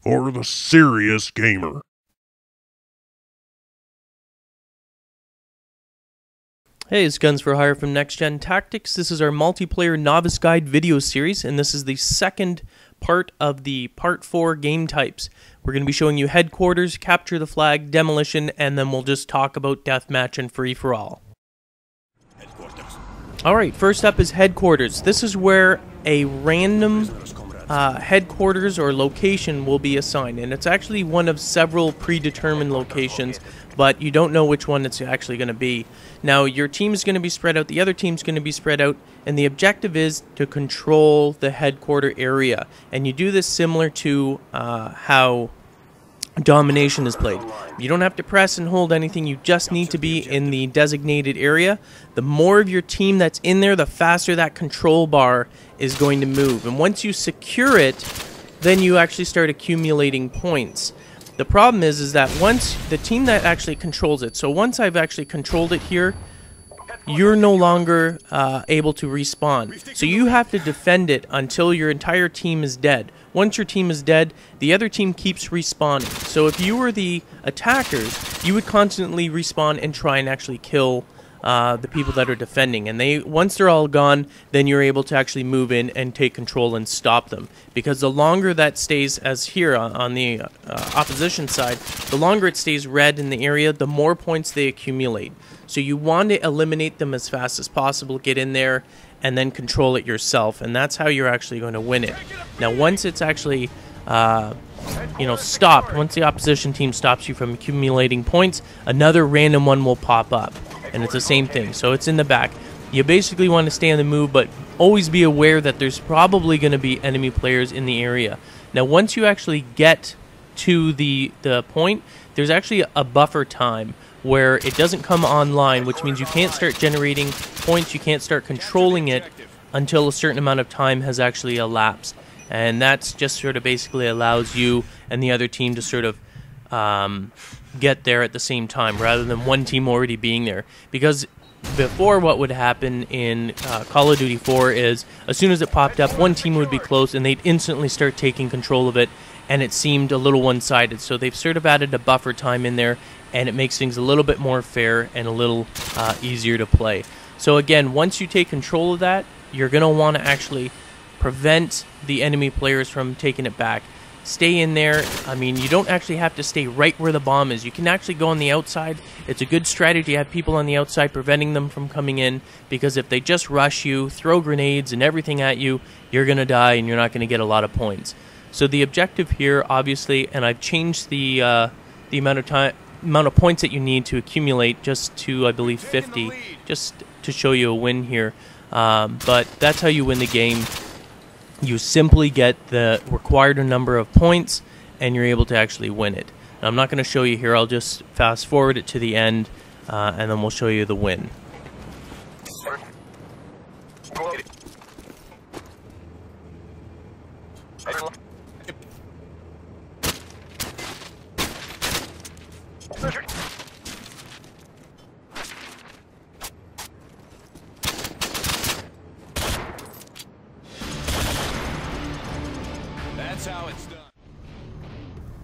for the serious gamer. Hey, it's Guns for Hire from NextGenTactics. This is our multiplayer novice guide video series, and this is the second part of the Part 4 game types. We're going to be showing you Headquarters, Capture the Flag, Demolition, and then we'll just talk about Deathmatch and Free-for-all. Alright, first up is Headquarters. This is where a random headquarters or location will be assigned, and it's actually one of several predetermined locations, but you don't know which one it's actually going to be. Now, your team is going to be spread out, the other team's going to be spread out, and the objective is to control the headquarter area. And you do this similar to how Domination is played. You don't have to press and hold anything, you just need to be in the designated area. The more of your team that's in there, the faster that control bar is going to move. And once you secure it, then you actually start accumulating points. The problem is that once the team that actually controls it, so once I've actually controlled it here, you're no longer able to respawn. So you have to defend it until your entire team is dead. Once your team is dead, the other team keeps respawning. So if you were the attackers, you would constantly respawn and try and actually kill the people that are defending. And once they're all gone, then you're able to actually move in and take control and stop them. Because the longer that stays, as here on the opposition side, the longer it stays red in the area, the more points they accumulate. So you want to eliminate them as fast as possible, get in there, and then control it yourself. And that's how you're actually going to win it. Now, once it's actually stopped, once the opposition team stops you from accumulating points, another random one will pop up. And it's the same thing. So it's in the back. You basically want to stay on the move, but always be aware that there's probably going to be enemy players in the area. Now, once you actually get to the point, there's actually a buffer time where it doesn't come online, which means you can't start generating points, you can't start controlling it until a certain amount of time has actually elapsed. And that's just sort of basically allows you and the other team to sort of get there at the same time, rather than one team already being there. Because before, what would happen in Call of Duty 4 is, as soon as it popped up, one team would be close and they'd instantly start taking control of it, and it seemed a little one-sided. So they've sort of added a buffer time in there, and it makes things a little bit more fair and a little easier to play. So again, once you take control of that, you're going to want to actually prevent the enemy players from taking it back. Stay in there. I mean, you don't actually have to stay right where the bomb is. You can actually go on the outside. It's a good strategy to have people on the outside preventing them from coming in, because if they just rush you, throw grenades and everything at you, you're going to die and you're not going to get a lot of points. So the objective here, obviously, and I've changed the amount of points that you need to accumulate just to, I believe, 50, just to show you a win here. But that's how you win the game. You simply get the required number of points, and you're able to actually win it. Now, I'm not going to show you here. I'll just fast forward it to the end, and then we'll show you the win. That's how it's done.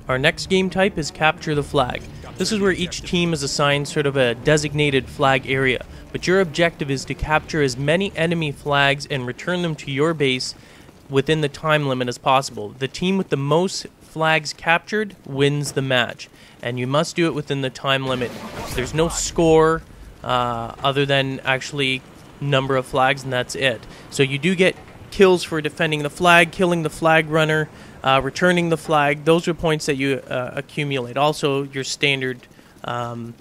Our next game type is Capture the Flag. This is where each team is assigned sort of a designated flag area, but your objective is to capture as many enemy flags and return them to your base within the time limit as possible. The team with the most flags captured wins the match, and you must do it within the time limit. There's no score other than actually number of flags, and that's it. So you do get kills for defending the flag, killing the flag runner, returning the flag. Those are points that you accumulate. Also, your standard, killing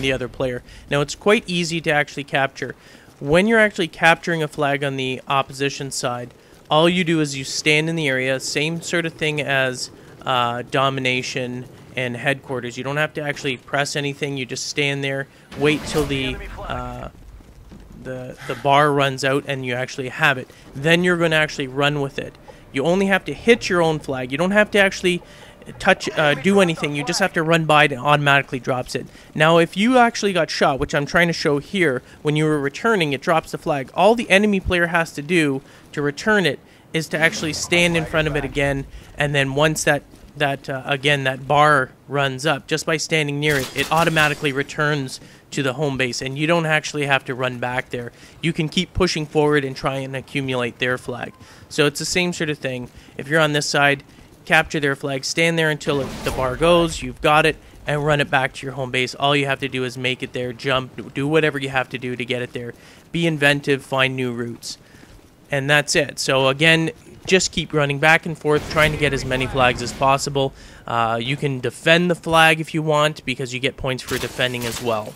the other player. Now, it's quite easy to actually capture. When you're actually capturing a flag on the opposition side, all you do is you stand in the area, same sort of thing as Domination and Headquarters. You don't have to actually press anything. You just stand there, wait till the bar runs out and you actually have it. Then you're going to actually run with it. You only have to hit your own flag. You don't have to actually do anything. You just have to run by it and it automatically drops it. Now, if you actually got shot, which I'm trying to show here, when you were returning, it drops the flag. All the enemy player has to do to return it is to actually stand in front of it again, and then once that bar runs up, just by standing near it, it automatically returns to the home base, and you don't actually have to run back there. You can keep pushing forward and try and accumulate their flag. So it's the same sort of thing. If you're on this side, capture their flag, stand there until the bar goes, you've got it, and run it back to your home base. All you have to do is make it there, jump, do whatever you have to do to get it there. Be inventive, find new routes. And that's it. So again, just keep running back and forth, trying to get as many flags as possible. You can defend the flag if you want, because you get points for defending as well.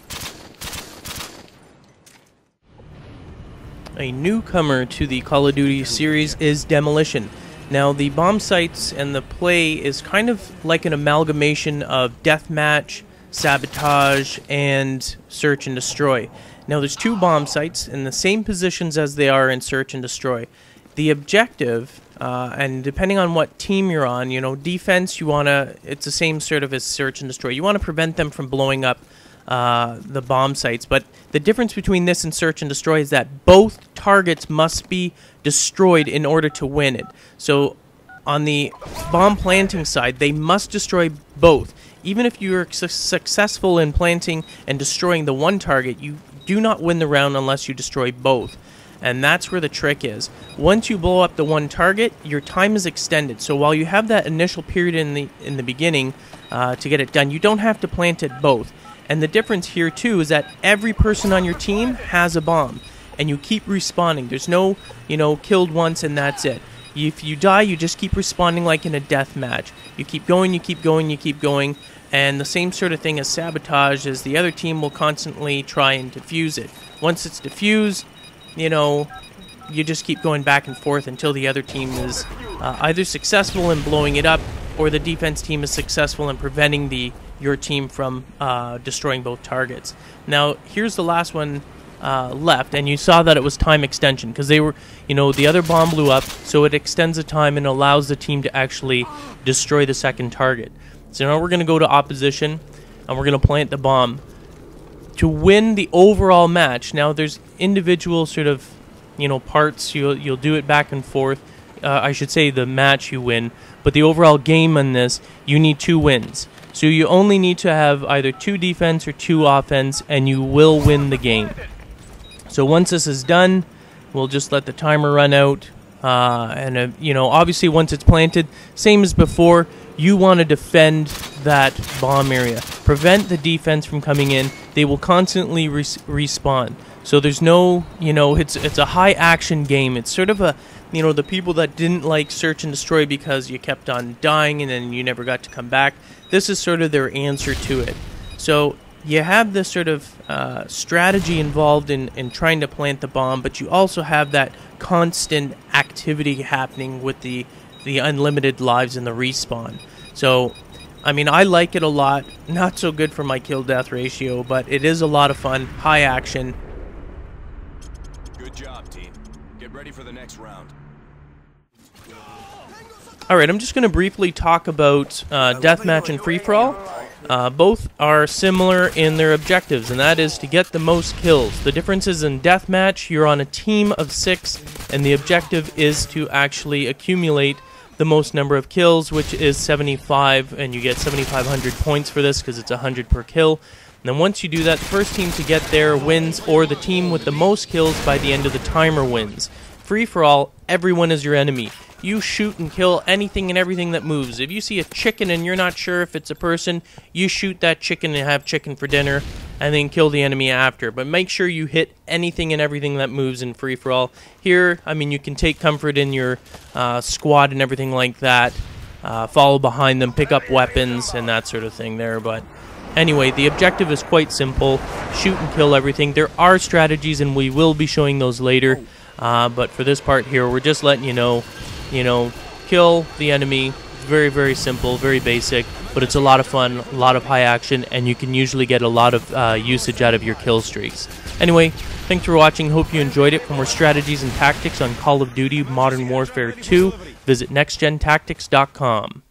A newcomer to the Call of Duty series is Demolition. Now, the bomb sites and the play is kind of like an amalgamation of Deathmatch, Sabotage, and Search and Destroy. Now, there's 2 bomb sites in the same positions as they are in Search and Destroy. The objective, and depending on what team you're on, you know, defense, it's the same sort of as Search and Destroy. You want to prevent them from blowing up the bomb sites, but the difference between this and Search and Destroy is that both targets must be destroyed in order to win it. So on the bomb planting side, they must destroy both. Even if you're successful in planting and destroying the one target, you do not win the round unless you destroy both. And that's where the trick is. Once you blow up the one target, your time is extended. So while you have that initial period in the beginning to get it done, you don't have to plant it both. And the difference here too is that every person on your team has a bomb, and you keep respawning. There's no, killed once and that's it. If you die, you just keep respawning like in a death match. You keep going, you keep going, you keep going, and the same sort of thing as Sabotage is the other team will constantly try and defuse it. Once it's defused, you just keep going back and forth until the other team is either successful in blowing it up, or the defense team is successful in preventing your team from destroying both targets. Now, here's the last one left, and you saw that it was time extension, because they were, the other bomb blew up, so it extends the time and allows the team to actually destroy the second target. So now we're going to go to opposition, and we're going to plant the bomb. To win the overall match, now there's individual sort of, parts, you'll do it back and forth. I should say the match you win, but the overall game on this, you need 2 wins. So you only need to have either 2 defense or 2 offense, and you will win the game. So once this is done, we'll just let the timer run out. Obviously once it's planted, same as before, you want to defend that bomb area. Prevent the defense from coming in. They will constantly respawn. So there's no, it's a high action game. It's sort of a, the people that didn't like Search and Destroy because you kept on dying and then you never got to come back, this is sort of their answer to it. So you have this sort of strategy involved in trying to plant the bomb, but you also have that constant activity happening with the unlimited lives in the respawn. So, I like it a lot. Not so good for my kill-death ratio, but it is a lot of fun. High action. Good job, team. Get ready for the next round. Alright, I'm just going to briefly talk about Deathmatch and Free-For-All. Both are similar in their objectives, and that is to get the most kills. The difference is in Deathmatch, you're on a team of 6, and the objective is to actually accumulate the most number of kills, which is 75, and you get 7,500 points for this because it's 100 per kill. And then once you do that, the first team to get there wins, or the team with the most kills by the end of the timer wins. Free-for-all, everyone is your enemy. You shoot and kill anything and everything that moves. If you see a chicken and you're not sure if it's a person, you shoot that chicken and have chicken for dinner, and then kill the enemy after. But make sure you hit anything and everything that moves in free-for-all. Here, you can take comfort in your squad and everything like that. Follow behind them, pick up weapons, and that sort of thing there. But anyway, the objective is quite simple. Shoot and kill everything. There are strategies, and we will be showing those later. But for this part here, we're just letting you know, kill the enemy. Very, very simple, very basic, but it's a lot of fun, a lot of high action, and you can usually get a lot of usage out of your kill streaks. Anyway, thanks for watching. Hope you enjoyed it. For more strategies and tactics on Call of Duty Modern Warfare 2, visit NextGenTactics.com.